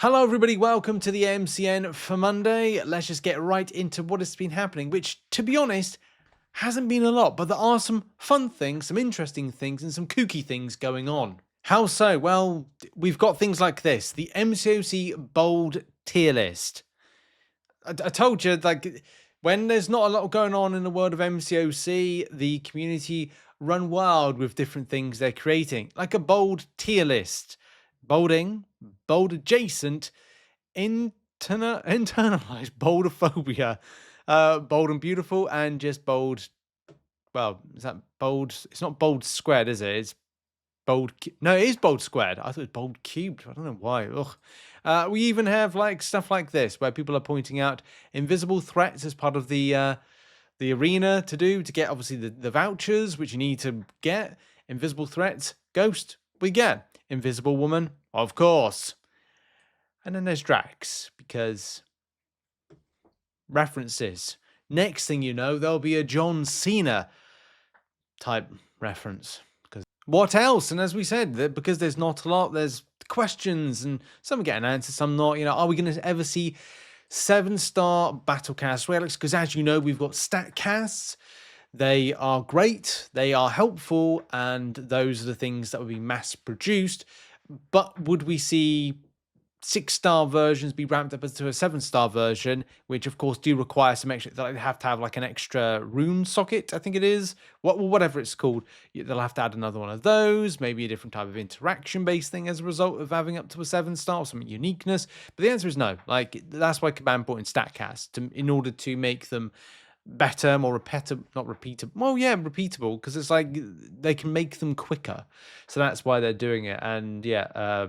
Hello everybody, welcome to the MCN for Monday. Let's just get right into what has been happening, which, to be honest, hasn't been a lot, but there are some fun things, some interesting things, and some kooky things going on. How so? Well, we've got things like this, the MCOC Bold tier list. I told you, like, when there's not a lot going on in the world of MCOC, the community run wild with different things they're creating, like a bold tier list. Bolding, bold adjacent, internalized boldophobia, bold and beautiful, and just bold. Well, is that bold? It's not bold squared, is it? It's bold. No, it is bold squared. I thought it was bold cubed. I don't know why. Ugh. We even have like stuff like this where people are pointing out invisible threats as part of the arena to get obviously the vouchers which you need to get. Invisible threats, ghost, we get. Invisible woman, of course. And then there's Drax, because references. Next thing you know, there'll be a John Cena type reference. Because what else? And as we said, because there's not a lot, there's questions, and some are getting answered, some not. You know, are we going to ever see 7-star Battlecast relics? Because as you know, we've got stat casts. They are great, they are helpful, and those are the things that would be mass produced. But would we see 6-star versions be ramped up to a 7-star version, which of course do require some extra, they have to have like an extra rune socket, I think it is, whatever it's called. They'll have to add another one of those, maybe a different type of interaction based thing as a result of having up to a 7-star or some uniqueness. But the answer is no. Like, that's why Kabam brought in StatCast, in order to make them better, more repeatable, not repeatable. Well, yeah, repeatable, because it's like they can make them quicker. So that's why they're doing it. And yeah,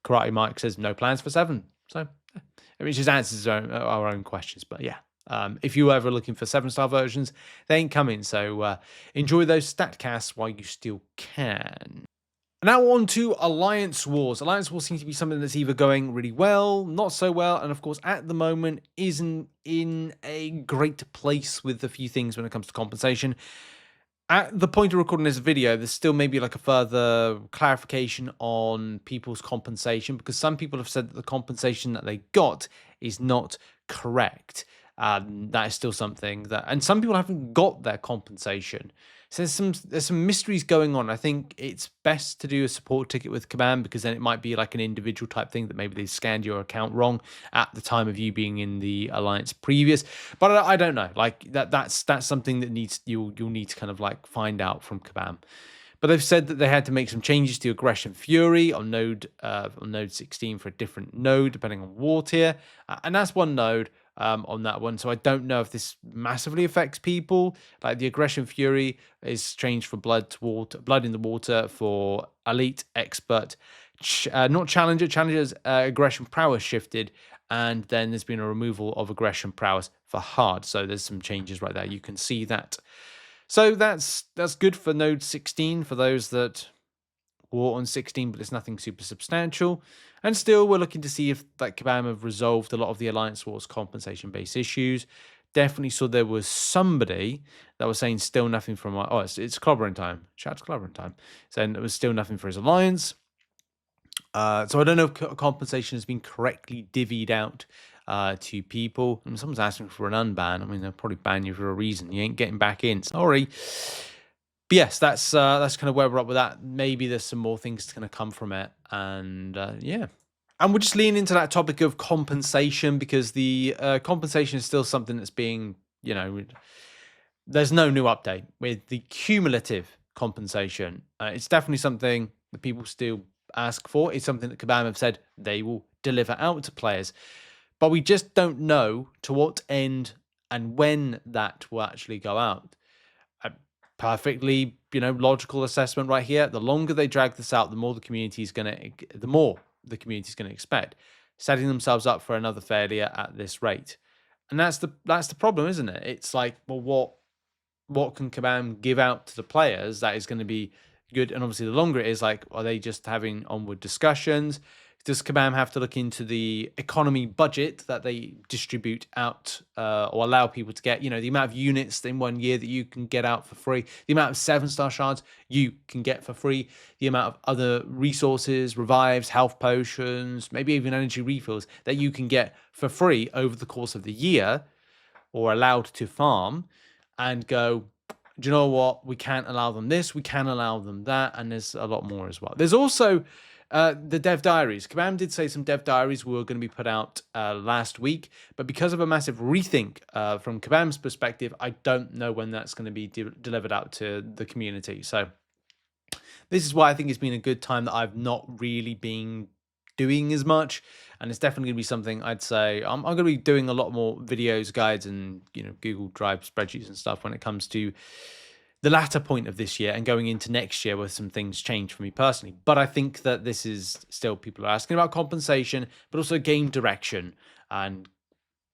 Karate Mike says no plans for 7. So it just answers our own questions. But yeah, if you were ever looking for 7-star versions, they ain't coming. So enjoy those StatCasts while you still can. Now on to Alliance Wars. Alliance Wars seems to be something that's either going really well, not so well, and of course at the moment isn't in a great place with a few things when it comes to compensation. At the point of recording this video, there's still maybe like a further clarification on people's compensation, because some people have said that the compensation that they got is not correct. That is still something that, and some people haven't got their compensation. So there's some mysteries going on. I think it's best to do a support ticket with Kabam, because then it might be like an individual type thing that maybe they scanned your account wrong at the time of you being in the alliance previous. But I don't know. Like that's something that you'll need to kind of like find out from Kabam. But they've said that they had to make some changes to Aggression Fury on node 16 for a different node depending on war tier, and that's one node. On that one, so I don't know if this massively affects people. Like the Aggression Fury is changed from blood to water, blood in the water for elite, expert, not challenger. Challenger's aggression prowess shifted, and then there's been a removal of aggression prowess for hard. So there's some changes right there. You can see that. So that's good for node 16 for those that war on 16, but it's nothing super substantial. And still, we're looking to see if like Kabam have resolved a lot of the Alliance Wars compensation-based issues. Definitely saw there was somebody that was saying still nothing from my... Oh, it's clobbering time. Shout out to clobbering time. Saying it was still nothing for his alliance. So I don't know if compensation has been correctly divvied out to people. And someone's asking for an unban. I mean, they'll probably ban you for a reason. You ain't getting back in. Sorry. But yes, that's kind of where we're up with that. Maybe there's some more things going to come from it, and yeah. And we'll just lean into that topic of compensation, because the compensation is still something that's being, you know, there's no new update with the cumulative compensation. It's definitely something that people still ask for. It's something that Kabam have said they will deliver out to players, but we just don't know to what end and when that will actually go out. Perfectly, you know, logical assessment right here. The longer they drag this out, the more the community is going to expect, setting themselves up for another failure at this rate. And that's the problem, isn't it? It's like, well, what can Kabam give out to the players that is going to be good? And obviously, the longer it is, like, are they just having onward discussions? Does Kabam have to look into the economy budget that they distribute out or allow people to get? You know, the amount of units in 1 year that you can get out for free, the amount of 7-star shards you can get for free, the amount of other resources, revives, health potions, maybe even energy refills that you can get for free over the course of the year or allowed to farm, and go, do you know what? We can't allow them this, we can allow them that, and there's a lot more as well. There's also the dev diaries. Kabam did say some dev diaries were going to be put out last week, but because of a massive rethink from Kabam's perspective, I don't know when that's going to be delivered out to the community. So this is why I think it's been a good time that I've not really been doing as much, and it's definitely going to be something I'd say I'm going to be doing a lot more videos, guides, and Google Drive spreadsheets and stuff when it comes to the latter point of this year and going into next year, where some things change for me personally. But I think that this is still, people are asking about compensation, but also game direction, and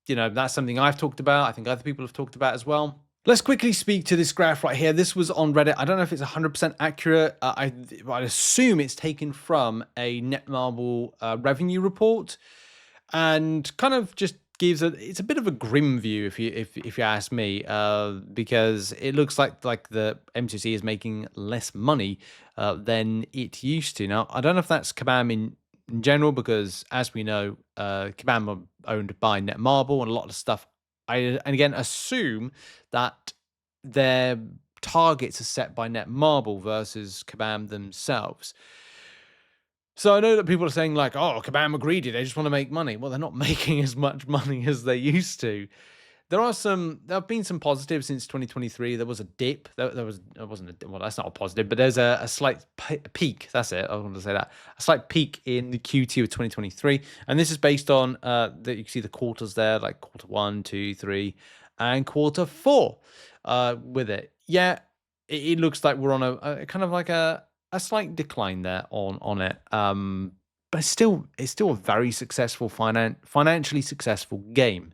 that's something I've talked about. I think other people have talked about as well. Let's quickly speak to this graph right here. This was on Reddit. I don't know if it's 100% accurate. I'd assume it's taken from a Netmarble revenue report, and kind of just gives it's a bit of a grim view if you ask me, because it looks like the MCC is making less money than it used to. Now, I don't know if that's Kabam in general, because as we know, Kabam are owned by Netmarble, and a lot of stuff and again assume that their targets are set by Netmarble versus Kabam themselves. So I know that people are saying like, oh, Kabam are greedy, they just want to make money. Well, they're not making as much money as they used to. There have been some positives since 2023. There was a dip. It wasn't well, that's not a positive, but there's a slight peak. That's it. I wanted to say that. A slight peak in the Q2 of 2023. And this is based on that you can see the quarters there, like quarter 1, 2, 3, and quarter 4 with it. Yeah, it looks like we're on a kind of like a slight decline there on it. But it's still a very successful financially successful game.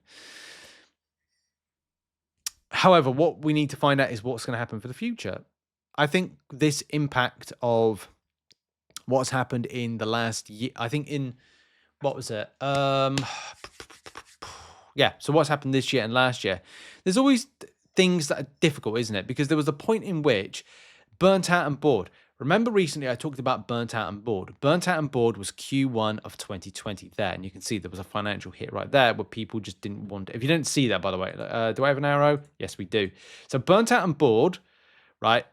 However, what we need to find out is what's going to happen for the future. I think this impact of what's happened in the last year, I think what was it? Yeah, so what's happened this year and last year? There's always things that are difficult, isn't it? Because there was a point in which burnt out and bored. Remember recently I talked about burnt out and bored. Burnt out and bored was Q1 of 2020 there. And you can see there was a financial hit right there where people just didn't want it. If you didn't see that, by the way, do I have an arrow? Yes, we do. So burnt out and bored, right,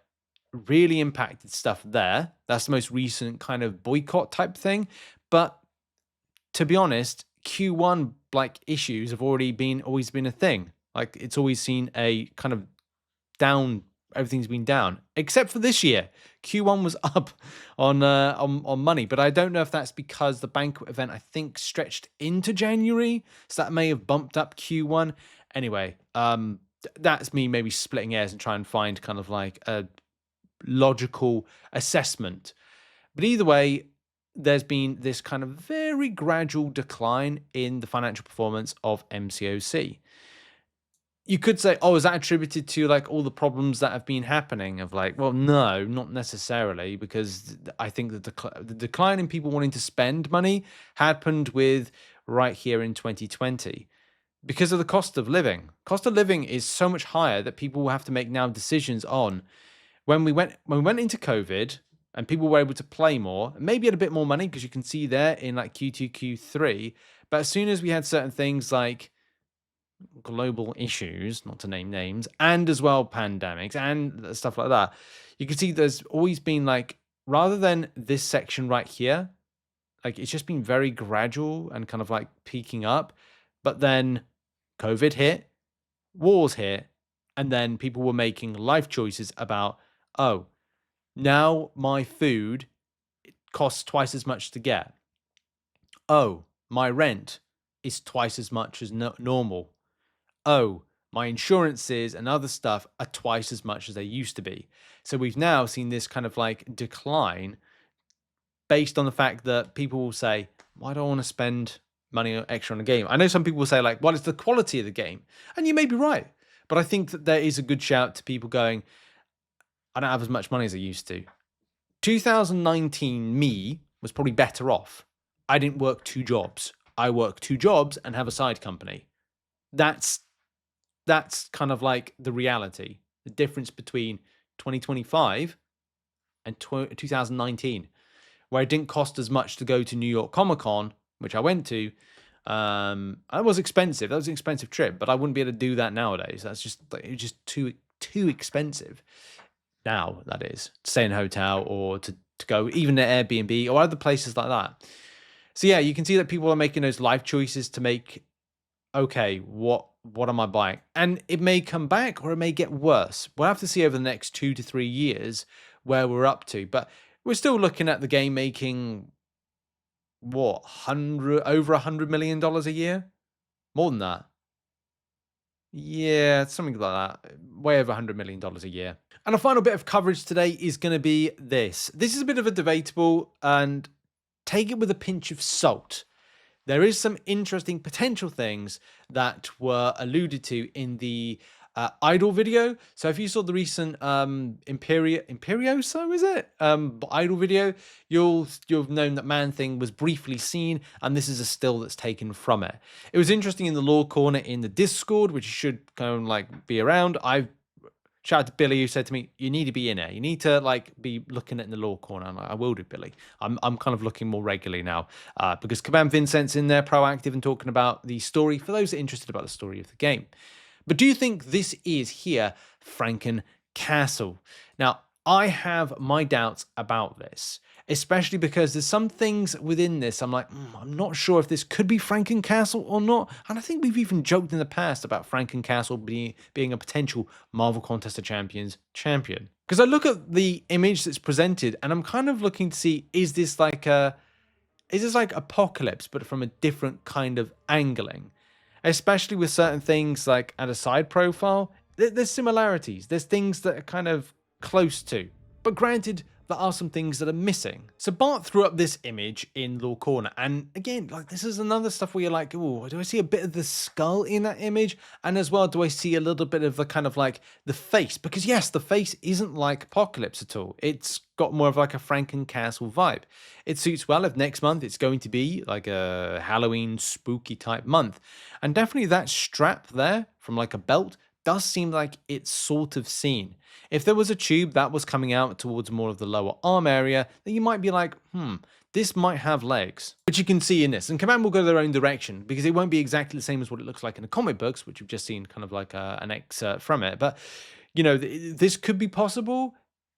really impacted stuff there. That's the most recent kind of boycott type thing. But to be honest, Q1 issues have always been a thing. Like it's always seen a kind of down. Everything's been down except for this year. Q1 was up on money, but I don't know if that's because the banquet event I think stretched into January, so that may have bumped up Q1. Anyway, that's me maybe splitting hairs and trying to find kind of like a logical assessment. But either way, there's been this kind of very gradual decline in the financial performance of MCOC. You could say, oh, is that attributed to like all the problems that have been happening? Of like, well, no, not necessarily, because I think that the decline in people wanting to spend money happened with right here in 2020 because of the cost of living. Cost of living is so much higher that people will have to make now decisions on. When we went into COVID and people were able to play more, maybe had a bit more money, because you can see there in like Q2, Q3. But as soon as we had certain things like global issues, not to name names, and as well pandemics and stuff like that, you can see there's always been like, rather than this section right here, like it's just been very gradual and kind of like peaking up. But then COVID hit, wars hit, and then people were making life choices about, oh, now my food costs twice as much to get. Oh, my rent is twice as much as normal. Oh, my insurances and other stuff are twice as much as they used to be. So we've now seen this kind of like decline based on the fact that people will say, why do I want to spend money extra on a game? I know some people will say like, well, it's the quality of the game. And you may be right. But I think that there is a good shout to people going, I don't have as much money as I used to. 2019 me was probably better off. I didn't work 2 jobs. I work 2 jobs and have a side company. That's kind of like the reality, the difference between 2025 and 2019, where it didn't cost as much to go to New York Comic Con, which I went to. It was expensive. That was an expensive trip, but I wouldn't be able to do that nowadays. That's just like, it's just too expensive now. That is, to stay in a hotel or to go even to Airbnb or other places like that. So yeah, you can see that people are making those life choices to make, okay, what am I buying? And it may come back or it may get worse. We'll have to see over the next 2 to 3 years where we're up to. But we're still looking at the game making what, over $100 million a year? More than that. Yeah, something like that. Way over $100 million a year. And a final bit of coverage today is going to be this. This is a bit of a debatable, and take it with a pinch of salt. There is some interesting potential things that were alluded to in the Idol video. So if you saw the recent Imperioso, is it? Idol video, you'll have known that Man Thing was briefly seen, and this is a still that's taken from it. It was interesting in the lore corner in the Discord, which should kind of like be around. Shout out to Billy, who said to me, you need to be in it. You need to like be looking at it in the lore corner. And I will do, Billy. I'm kind of looking more regularly now because Kabam Vincent's in there proactive and talking about the story for those that are interested about the story of the game. But do you think this is here FrankenCastle? Now, I have my doubts about this, especially because there's some things within this I'm like, I'm not sure if this could be FrankenCastle or not. And I think we've even joked in the past about FrankenCastle being a potential Marvel Contest of Champions champion. Because I look at the image that's presented and I'm kind of looking to see, is this like Apocalypse, but from a different kind of angling? Especially with certain things like at a side profile, there's similarities. There's things that are kind of close to. But granted, there are some things that are missing. So Bart threw up this image in Lore Corner. And again, like this is another stuff where you're like, oh, do I see a bit of the skull in that image? And as well, do I see a little bit of the kind of like the face? Because yes, the face isn't like Apocalypse at all. It's got more of like a FrankenCastle vibe. It suits well if next month it's going to be like a Halloween spooky type month. And definitely that strap there from like a belt does seem like it's sort of seen. If there was a tube that was coming out towards more of the lower arm area, then you might be like, this might have legs, which you can see in this. And Command will go their own direction because it won't be exactly the same as what it looks like in the comic books, which you've just seen kind of like an excerpt from it. But, you know, this could be possible,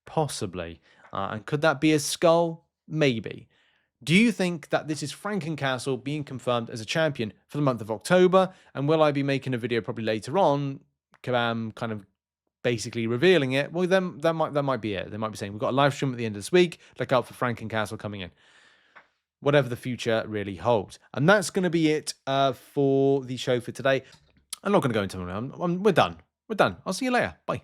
possibly. And could that be a skull? Maybe. Do you think that this is FrankenCastle being confirmed as a champion for the month of October? And will I be making a video probably later on, Kabam kind of basically revealing it? Well, then that might be it. They might be saying, we've got a live stream at the end of this week. Look out for FrankenCastle coming in. Whatever the future really holds. And that's going to be it for the show for today. I'm not going to go into it. We're done. We're done. I'll see you later. Bye.